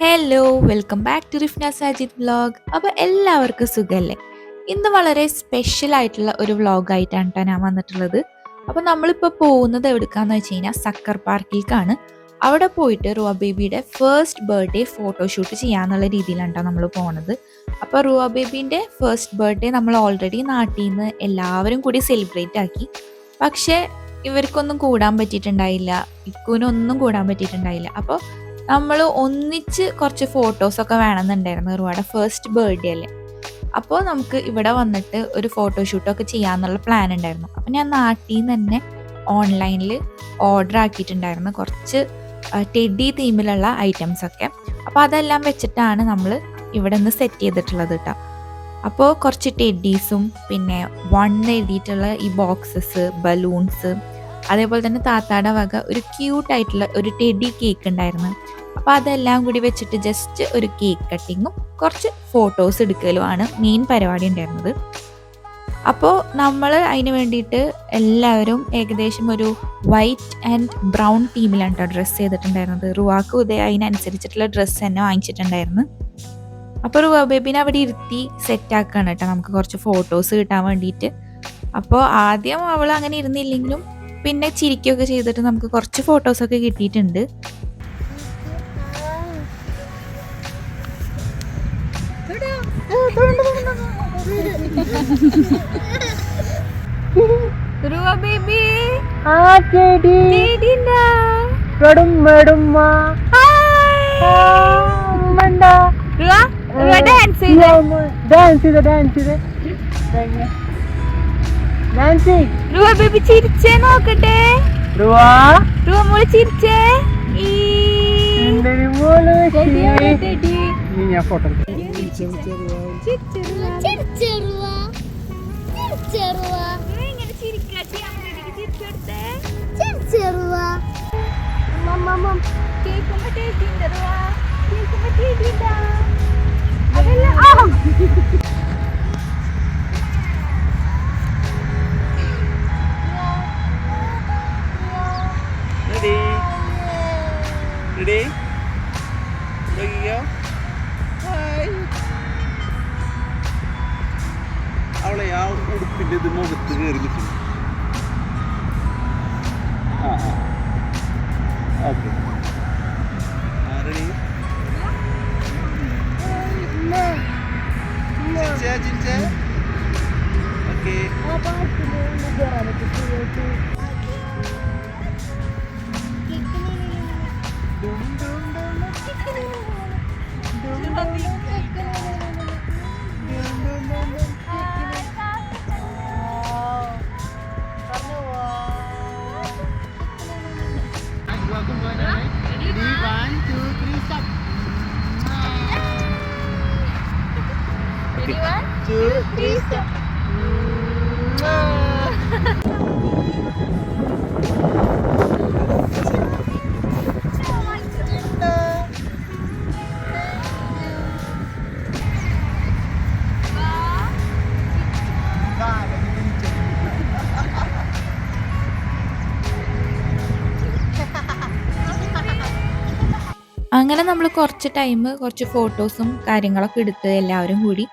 Hello welcome back to Rifna Sajid vlog. അപ്പോൾ എല്ലാവർക്കും സുഖമല്ലേ? ഇന്ന് വളരെ സ്പെഷ്യൽ ആയിട്ടുള്ള ഒരു വ്ലോഗായിട്ടാണ് കേട്ടോ ഞാൻ വന്നിട്ടുള്ളത്. അപ്പോൾ നമ്മളിപ്പോൾ പോകുന്നത് എവിടേക്കാന്ന് വെച്ച് കഴിഞ്ഞാൽ സക്കർ പാർക്കിലേക്കാണ്. അവിടെ പോയിട്ട് റുവ ബേബിയുടെ ഫസ്റ്റ് ബർത്ത്ഡേ ഫോട്ടോഷൂട്ട് ചെയ്യാന്നുള്ള രീതിയിലാണ് കേട്ടോ നമ്മൾ പോകുന്നത്. അപ്പോൾ റുവ ബേബീൻ്റെ ഫസ്റ്റ് ബർത്ത്ഡേ നമ്മൾ ഓൾറെഡി നാട്ടിൽ നിന്ന് എല്ലാവരും കൂടി സെലിബ്രേറ്റ് ആക്കി. പക്ഷേ ഇവർക്കൊന്നും കൂടാൻ പറ്റിയിട്ടുണ്ടായില്ല, ഇക്കുവിനൊന്നും കൂടാൻ പറ്റിയിട്ടുണ്ടായില്ല. അപ്പോൾ നമ്മൾ ഒന്നിച്ച് കുറച്ച് ഫോട്ടോസൊക്കെ വേണമെന്നുണ്ടായിരുന്നു. ഒരുപാട് ഫസ്റ്റ് ബർത്ത്ഡേ അല്ലേ, അപ്പോൾ നമുക്ക് ഇവിടെ വന്നിട്ട് ഒരു ഫോട്ടോഷൂട്ടൊക്കെ ചെയ്യാമെന്നുള്ള പ്ലാൻ ഉണ്ടായിരുന്നു. അപ്പോൾ ഞാൻ നാട്ടിൽ നിന്ന് തന്നെ ഓൺലൈനിൽ ഓർഡർ ആക്കിയിട്ടുണ്ടായിരുന്നു കുറച്ച് ടെഡി തീമിലുള്ള ഐറ്റംസൊക്കെ. അപ്പോൾ അതെല്ലാം വെച്ചിട്ടാണ് നമ്മൾ ഇവിടെ നിന്ന് സെറ്റ് ചെയ്തിട്ടുള്ളത് കേട്ടോ. അപ്പോൾ കുറച്ച് ടെഡീസും പിന്നെ എഴുതിയിട്ടുള്ള ഈ ബോക്സസ്, ബലൂൺസ്, അതേപോലെ തന്നെ താത്താടെ വക ഒരു ക്യൂട്ടായിട്ടുള്ള ഒരു ടെഡി കേക്ക് ഉണ്ടായിരുന്നു. അപ്പോൾ അതെല്ലാം കൂടി വെച്ചിട്ട് ജസ്റ്റ് ഒരു കേക്ക് കട്ടിങ്ങും കുറച്ച് ഫോട്ടോസ് എടുക്കലുമാണ് മെയിൻ പരിപാടി ഉണ്ടായിരുന്നത്. അപ്പോൾ നമ്മൾ അതിന് വേണ്ടിയിട്ട് എല്ലാവരും ഏകദേശം ഒരു വൈറ്റ് ആൻഡ് ബ്രൗൺ തീമിലാണ് കേട്ടോ ഡ്രസ്സ് ചെയ്തിട്ടുണ്ടായിരുന്നത്. റുവാക്ക് ഉദയ അതിനനുസരിച്ചിട്ടുള്ള ഡ്രസ്സ് തന്നെ വാങ്ങിച്ചിട്ടുണ്ടായിരുന്നു. അപ്പോൾ റുവ ബേബിനെ അവിടെ ഇരുത്തി സെറ്റാക്കുകയാണ് കേട്ടോ നമുക്ക് കുറച്ച് ഫോട്ടോസ് കിട്ടാൻ വേണ്ടിയിട്ട്. അപ്പോൾ ആദ്യം അവൾ അങ്ങനെ ഇരുന്നില്ലെങ്കിലും പിന്നെ ചിരിക്കുകയൊക്കെ ചെയ്തിട്ട് നമുക്ക് കുറച്ച് ഫോട്ടോസൊക്കെ കിട്ടിയിട്ടുണ്ട്. റുവ ബേബി റുവ ബേബി ചിരിച്ചേ നോക്കട്ടെ. റുവ മോള് ചിരിച്ചേ. ഞാൻ photo Ready? There you go. Hi. അവളെ ആ ഉടുപ്പിൻ്റെ ഇത് മുഖത്ത് കയറി നിൽക്കുന്നു. Okay ready? ചിരിച്ചേ ഓക്കെ. അങ്ങനെ നമ്മൾ കുറച്ച് ടൈം കുറച്ച് ഫോട്ടോസും കാര്യങ്ങളൊക്കെ എടുത്ത് എല്ലാവരും കൂടി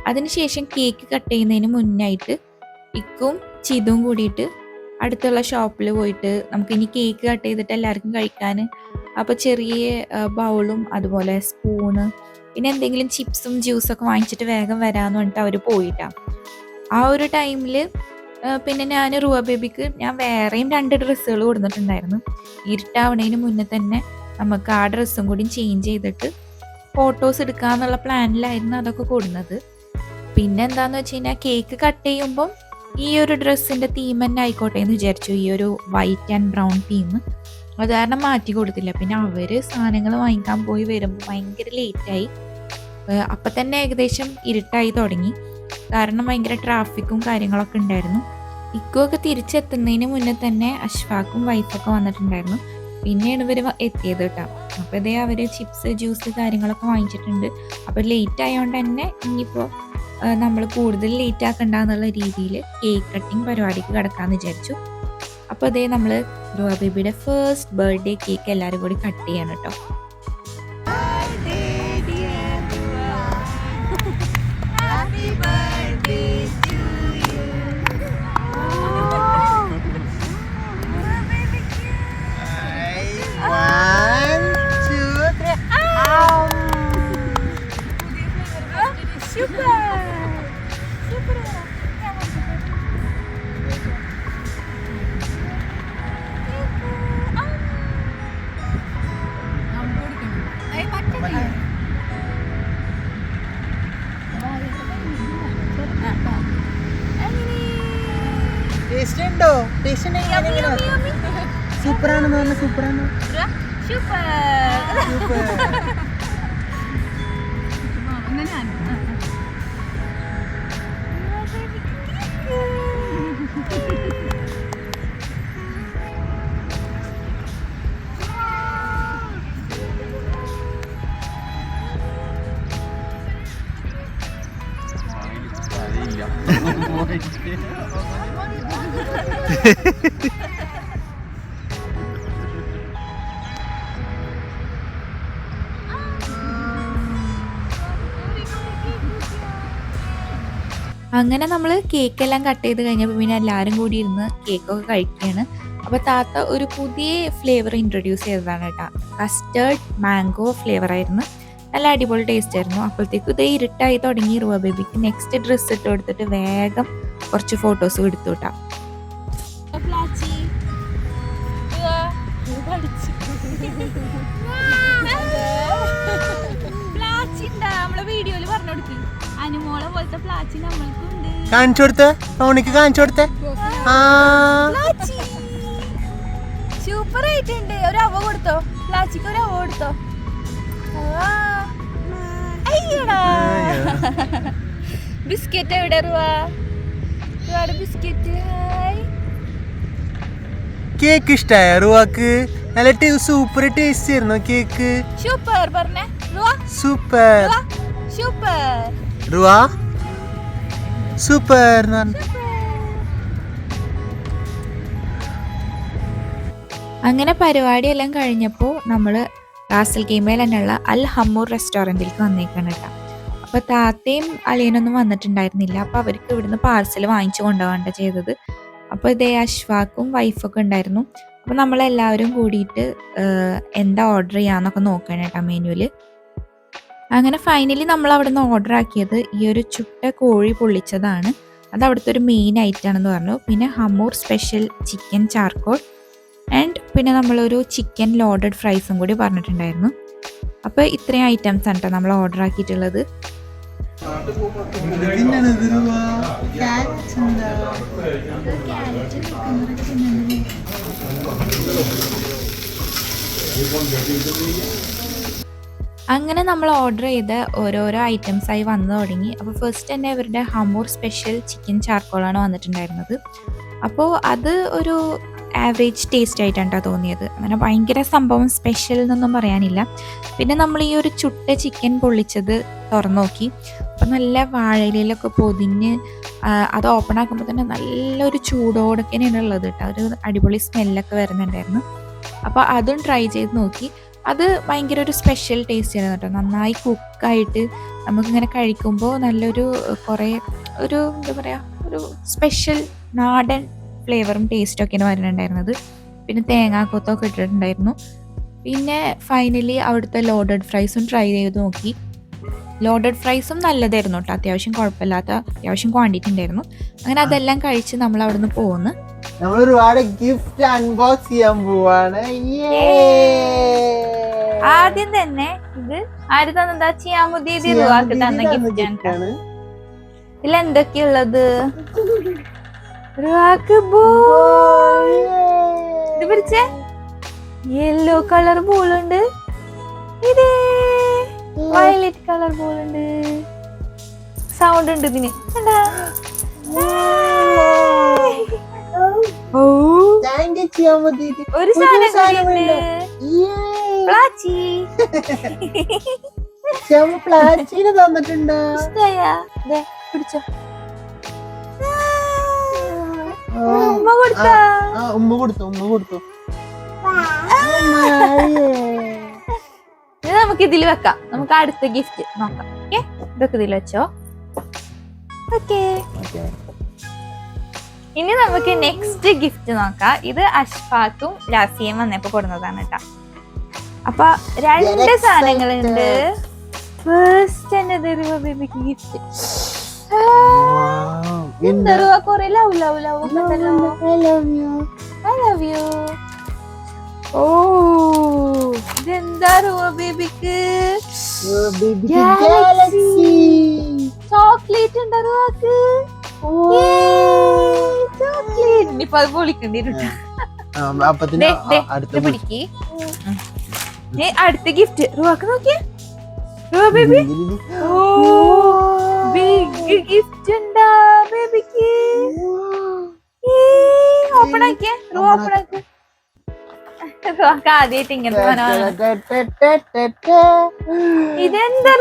അതിനുശേഷം കേക്ക് കട്ട് ചെയ്യുന്നതിന് മുന്നായിട്ട് ഇക്കും ചിതും കൂടിയിട്ട് അടുത്തുള്ള ഷോപ്പിൽ പോയിട്ട് നമുക്കിനി കേക്ക് കട്ട് ചെയ്തിട്ട് എല്ലാവർക്കും കഴിക്കാൻ അപ്പോൾ ചെറിയ ബൗളും അതുപോലെ സ്പൂണ് പിന്നെ എന്തെങ്കിലും ചിപ്സും ജ്യൂസൊക്കെ വാങ്ങിച്ചിട്ട് വേഗം വരാമെന്ന് പറഞ്ഞിട്ട് അവർ പോയിട്ടാണ്. ആ ഒരു ടൈമിൽ പിന്നെ ഞാൻ റുവ ബേബിക്ക് ഞാൻ വേറെയും 2 ഡ്രസ്സുകൾ കൊടുത്തിട്ടുണ്ടായിരുന്നു. ഇരുട്ടാവണതിന് മുന്നേ തന്നെ നമുക്ക് ആ ഡ്രസ്സും കൂടി ചേഞ്ച് ചെയ്തിട്ട് ഫോട്ടോസ് എടുക്കാന്നുള്ള പ്ലാനിലായിരുന്നു അതൊക്കെ കൊടുക്കുന്നത്. പിന്നെ എന്താന്ന് വെച്ച് കഴിഞ്ഞാൽ കേക്ക് കട്ട് ചെയ്യുമ്പം ഈ ഒരു ഡ്രസ്സിൻ്റെ തീം തന്നെ ആയിക്കോട്ടെ എന്ന് വിചാരിച്ചു. ഈ ഒരു വൈറ്റ് ആൻഡ് ബ്രൗൺ തീം അത് കാരണം മാറ്റി കൊടുത്തില്ല. പിന്നെ അവർ സാധനങ്ങൾ വാങ്ങിക്കാൻ പോയി വരുമ്പോൾ ഭയങ്കര ലേറ്റായി. അപ്പം തന്നെ ഏകദേശം ഇരുട്ടായി തുടങ്ങി. കാരണം ഭയങ്കര ട്രാഫിക്കും കാര്യങ്ങളൊക്കെ ഉണ്ടായിരുന്നു. ഇക്കുമൊക്കെ തിരിച്ചെത്തുന്നതിന് മുന്നേ തന്നെ അഷ്ഫാക്കും വൈഫൊക്കെ വന്നിട്ടുണ്ടായിരുന്നു. പിന്നെയാണ് ഇവർ എത്തിയത് കേട്ടോ. അപ്പോൾ ഇതേ അവർ ചിപ്സ് ജ്യൂസ് കാര്യങ്ങളൊക്കെ വാങ്ങിച്ചിട്ടുണ്ട്. അപ്പോൾ ലേറ്റ് ആയതുകൊണ്ട് തന്നെ ഇനിയിപ്പോൾ നമ്മൾ കൂടുതൽ ലേറ്റ് ആക്കണ്ടെന്നുള്ള രീതിയിൽ കേക്ക് കട്ടിങ് പരിപാടിക്ക് കിടക്കാമെന്ന് വിചാരിച്ചു. അപ്പോൾ അതേ നമ്മൾ റുവ ബേബിയുടെ ഫസ്റ്റ് ബർത്ത്ഡേ കേക്ക് എല്ലാവരും കൂടി കട്ട് ചെയ്യണം കേട്ടോ. സൂപ്പറാണെന്ന് പറഞ്ഞ സൂപ്പറാണ്. അങ്ങനെ നമ്മൾ കേക്കെല്ലാം കട്ട് ചെയ്ത് കഴിഞ്ഞപ്പോൾ പിന്നെ എല്ലാവരും കൂടി ഇരുന്ന് കേക്കൊക്കെ കഴിക്കുകയാണ്. അപ്പോൾ താത്ത ഒരു പുതിയ ഫ്ലേവർ ഇൻട്രൊഡ്യൂസ് ചെയ്തതാണ് കേട്ടോ. കസ്റ്റേർഡ് മാംഗോ ഫ്ലേവർ ആയിരുന്നു. നല്ല അടിപൊളി ടേസ്റ്റ് ആയിരുന്നു. അപ്പോഴത്തേക്കും ഇത് ഇരുട്ടായി തുടങ്ങി. റുവ ബേബിക്ക് നെക്സ്റ്റ് ഡ്രസ്സ് ഇട്ട് കൊടുത്തിട്ട് വേഗം കുറച്ച് ഫോട്ടോസും എടുത്തു കേട്ടോ. വീഡിയോയില് പറഞ്ഞു കൊടുക്കി അനുമോളെ പോലത്തെ പ്ലാച്ചി നമ്മൾക്കുണ്ട്. കാണിച്ചു കൊടുത്തേ, ടോണിക്ക് കാണിച്ചു കൊടുത്തേ. സൂപ്പർ ആയിട്ടുണ്ട്. ഒരു അവ കൊടുത്തോ പ്ലാച്ചിക്ക്, ഒരു അവ കൊടുത്തോ. ബിസ്ക്കറ്റ് എവിടെ റുവാടെ ബിസ്ക്കറ്റ്? കേക്ക് ഇഷ്ടായ റുവാക്ക്? നല്ല സൂപ്പർ ടേസ്റ്റ് ആയിരുന്നു കേക്ക്. സൂപ്പർ പറഞ്ഞേ സൂപ്പർ സൂപ്പർ റുവാ സൂപ്പർ. അങ്ങനെ പരിപാടിയെല്ലാം കഴിഞ്ഞപ്പോൾ നമ്മൾ റാസൽ കീമയിൽ തന്നെയുള്ള അൽ ഹമ്മൂർ റെസ്റ്റോറൻറ്റിലേക്ക് വന്നേക്കാണ് കേട്ടോ. അപ്പോൾ താത്തയും അളിയനൊന്നും വന്നിട്ടുണ്ടായിരുന്നില്ല. അപ്പോൾ അവർക്ക് ഇവിടുന്ന് പാർസൽ വാങ്ങിച്ചു കൊണ്ടുപോകണ്ട ചെയ്തത്. അപ്പോൾ ഇതേ അഷ്ഫാക്കും വൈഫൊക്കെ ഉണ്ടായിരുന്നു. അപ്പോൾ നമ്മളെല്ലാവരും കൂടിയിട്ട് എന്താ ഓർഡർ ചെയ്യാമെന്നൊക്കെ നോക്കണം കേട്ടോ മെനുവിൽ. അങ്ങനെ ഫൈനലി നമ്മൾ അവിടെ നിന്ന് ഓർഡർ ആക്കിയത് ഈ ഒരു ചുട്ട കോഴി പൊള്ളിച്ചതാണ്. അത് അവിടുത്തെ ഒരു മെയിൻ ഐറ്റം ആണെന്ന് പറഞ്ഞു. പിന്നെ ഹമ്മൂർ സ്പെഷ്യൽ ചിക്കൻ ചാർക്കോൾ ആൻഡ് പിന്നെ നമ്മളൊരു ചിക്കൻ ലോഡഡ് ഫ്രൈസും കൂടി പറഞ്ഞിട്ടുണ്ടായിരുന്നു. അപ്പോൾ ഇത്രയും ഐറ്റംസ് ആണ് കേട്ടോ നമ്മൾ ഓർഡർ ആക്കിയിട്ടുള്ളത്. അങ്ങനെ നമ്മൾ ഓർഡർ ചെയ്ത ഓരോരോ ഐറ്റംസായി വന്നു തുടങ്ങി. അപ്പോൾ ഫസ്റ്റ് തന്നെ ഇവരുടെ ഹമ്മൂർ സ്പെഷ്യൽ ചിക്കൻ ചാർക്കോളാണ് വന്നിട്ടുണ്ടായിരുന്നത്. അപ്പോൾ അത് ഒരു ആവറേജ് ടേസ്റ്റ് ആയിട്ടാണ് തോന്നിയത്. അങ്ങനെ ഭയങ്കര സംഭവം സ്പെഷ്യൽ എന്നൊന്നും പറയാനില്ല. പിന്നെ നമ്മൾ ഈ ഒരു ചുട്ട ചിക്കൻ പൊള്ളിച്ചത് തുറന്നു നോക്കി. അപ്പോൾ നല്ല വാഴയിലൊക്കെ പൊതിഞ്ഞ് അത് ഓപ്പൺ ആക്കുമ്പോൾ തന്നെ നല്ലൊരു ചൂടോടൊക്കെയാണ് ഉള്ളത് കേട്ടോ. ഒരു അടിപൊളി സ്മെല്ലൊക്കെ വരുന്നുണ്ടായിരുന്നു. അപ്പോൾ അതും ട്രൈ ചെയ്ത് നോക്കി. അത് ഭയങ്കര ഒരു സ്പെഷ്യൽ ടേസ്റ്റ് ആയിരുന്നു കേട്ടോ. നന്നായി കുക്കായിട്ട് നമുക്കിങ്ങനെ കഴിക്കുമ്പോൾ നല്ലൊരു കുറേ ഒരു എന്താ പറയുക ഒരു സ്പെഷ്യൽ നാടൻ ഫ്ലേവറും ടേസ്റ്റും ഒക്കെയാണ് വരുന്നുണ്ടായിരുന്നത്. പിന്നെ തേങ്ങാക്കൊത്തൊക്കെ ഇട്ടിട്ടുണ്ടായിരുന്നു. പിന്നെ ഫൈനലി അവിടുത്തെ ലോഡഡ് ഫ്രൈസും ട്രൈ ചെയ്ത് നോക്കി. ലോഡഡ് ഫ്രൈസും നല്ലതായിരുന്നു കേട്ടോ. അത്യാവശ്യം കുഴപ്പമില്ലാത്ത അത്യാവശ്യം ക്വാണ്ടിറ്റി ഉണ്ടായിരുന്നു. അങ്ങനെ അതെല്ലാം കഴിച്ച് നമ്മൾ അവിടെ നിന്ന് പോകുന്നു. നമ്മൾ ഒരുപാട് ഗിഫ്റ്റ് അൺബോക്സ് ചെയ്യാൻ പോവാണ്. ആദ്യം തന്നെ ഇത് ആര് തന്നെന്താ ചെയ്യാൻ പുതിയ തന്ന ഗിഫ്റ്റ് ആണ്. ഇതിൽ എന്തൊക്കെയുള്ളത്? ഇത് പിടിച്ചേ, യെല്ലോ കളർ ബോളുണ്ട്, ഇത് വയലറ്റ് കളർ ബോളുണ്ട്, സൗണ്ട് ഉണ്ട് ഇതിന്. ഒരു സാധനം തന്നിട്ടുണ്ടോ? പിടിച്ചോ. ഉമ്മ കൊടുത്തു. ഇത് നമുക്ക് ഇതിൽ വെക്കാം. നമുക്ക് അടുത്ത ഗിഫ്റ്റ് നോക്കാം. ഓക്കെ, ഇതൊക്കെ ഇതിൽ വെച്ചോ. ഓക്കെ, ഇനി നമുക്ക് നെക്സ്റ്റ് ഗിഫ്റ്റ് നോക്കാം. ഇത് അഷ്ഫാത്തും ലാസിയും വന്നപ്പോ കൊടുന്നതാണ് കേട്ടോ. അപ്പൊ രണ്ട് സാധനങ്ങളുണ്ട്. ഫസ്റ്റ് തന്നെ ബേബിക്ക് ഗിഫ്റ്റ്. എന്താ കൊറേ ലവ് ലവ് ലവ് ഉണ്ടല്ലോ. I love you. ഓ, ഇതെന്താ ബേബിക്ക്? ചോക്ലേറ്റ് ഉണ്ടോ? ചോക്ലേറ്റ് ഇനിയിപ്പൊ അത് പൊളിക്കേണ്ടി വരും. അപ്പത്തിന് ഇത് പിടിക്ക്. അടുത്ത ഗിഫ്റ്റ് റുവാക്ക് നോക്കിയേ. റുവ ബേബി, ബിഗ് ഗിഫ്റ്റ് ഉണ്ടാ ബേബിക്ക്. ഓപ്പൺ ആക്കിയേ റുവ, ഓപ്പൺ ആക്കി. റുവാക്ക് ആദ്യമായിട്ട് ഇങ്ങനത്തെ ഇതെന്താ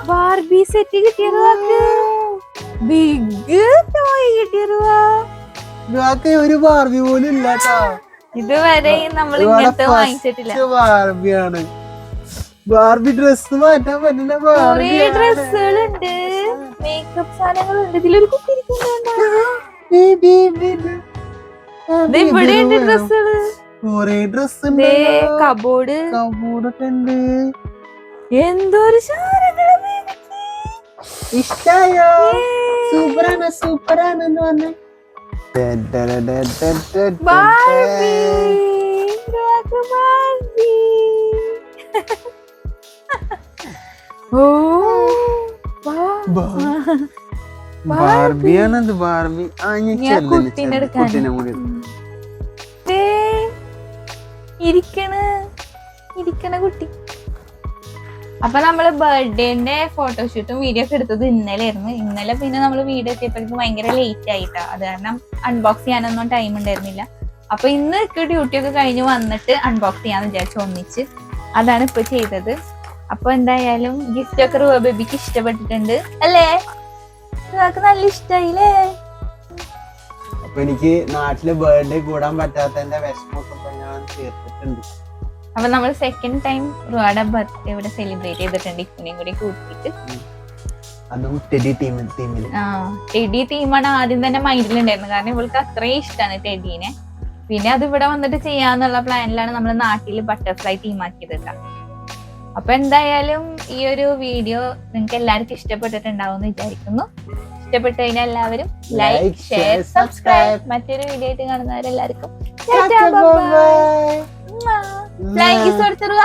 ബാർബി സെറ്റ് കിട്ടിയ റുവാക്ക്. ബിഗ് ടോയ് കിട്ടിയ റുവ. ഒരു ബാർബി പോലും ഇല്ലാട്ടോ. ഇതുവരെ നമ്മൾ ഇങ്ങനത്തെ വാങ്ങിച്ചിട്ടില്ല. ബാർബിയാണ്. ബാർബി ഡ്രസ് മാറ്റാൻ പറ്റുന്ന കൊറേ ഡ്രസ്സുകളുണ്ട്, മേക്കപ്പ് സാധനങ്ങളുണ്ട്. ഇതിലൊരു കുട്ടി ഇവിടെയുണ്ട് ഡ്രസ്സുകള്. കൊറേ ഡ്രസ് കബോർഡ് കബോർഡൊക്കെ ഉണ്ട്. എന്തൊരു ഇഷ്ടായോ? സൂപ്പറാണ് സൂപ്പറാണ് എന്ന് പറഞ്ഞു. ബാർബിയാണത്. ബാർബി ഇരിക്കണ കുട്ടി. അപ്പൊ നമ്മള് ബർത്ത്ഡേന്റെ ഫോട്ടോഷൂട്ടും വീഡിയോ ഒക്കെ എടുത്തത് ഇന്നലെ ആയിരുന്നു. ഇന്നലെ പിന്നെ നമ്മള് വീഡിയോ എത്തിയപ്പോഴേക്കും ഭയങ്കര ലേറ്റ് ആയിട്ടാ. അത് കാരണം അൺബോക്സ് ചെയ്യാനൊന്നും ടൈം ഉണ്ടായിരുന്നില്ല. അപ്പൊ ഇന്ന് ഡ്യൂട്ടി ഒക്കെ കഴിഞ്ഞ് വന്നിട്ട് അൺബോക്സ് ചെയ്യാന്ന് വിചാരിച്ചു ഒന്നിച്ച്. അതാണ് ഇപ്പൊ ചെയ്തത്. അപ്പൊ എന്തായാലും ഗിഫ്റ്റ് ഒക്കെ റുവ ബേബിക്ക് ഇഷ്ടപ്പെട്ടിട്ടുണ്ട് അല്ലേ? റുവാക്ക് നല്ല ഇഷ്ടായില്ലേ? അപ്പൊ എനിക്ക് നാട്ടില് ബർത്ത്ഡേ കൂടാൻ പറ്റാത്തതിന്റെ വിഷമൊക്കെ ഞാൻ തീർത്തിട്ടുണ്ട്. അപ്പൊ നമ്മൾ സെക്കൻഡ് ടൈം റുവാടെ ബർത്ത്ഡേ ഇവിടെ സെലിബ്രേറ്റ് ചെയ്തിട്ടുണ്ട്. ഇപ്പനെയും കൂടി കൂട്ടിയിട്ട്. ടെഡി തീമാണ് ആദ്യം തന്നെ മൈൻഡിലുണ്ടായിരുന്നു. കാരണം ഇവൾക്ക് അത്രയും ഇഷ്ടമാണ് ടെഡീനെ. പിന്നെ അത് ഇവിടെ വന്നിട്ട് ചെയ്യാന്നുള്ള പ്ലാനിലാണ് നമ്മൾ നാട്ടിൽ ബട്ടർഫ്ലൈ തീമാക്കിയത്. അപ്പൊ എന്തായാലും ഈ ഒരു വീഡിയോ നിങ്ങൾക്ക് എല്ലാവർക്കും ഇഷ്ടപ്പെട്ടിട്ടുണ്ടാവും എന്ന് വിചാരിക്കുന്നു. ഇഷ്ടപ്പെട്ടു കഴിഞ്ഞാൽ എല്ലാവരും ലൈക്ക്, ഷെയർ, സബ്സ്ക്രൈബ്. മറ്റൊരു വീഡിയോ ആയിട്ട് കാണുന്നവരെല്ലാവർക്കും ഫ്ലൈങ് കിസ് കൊടുത്തിരുക.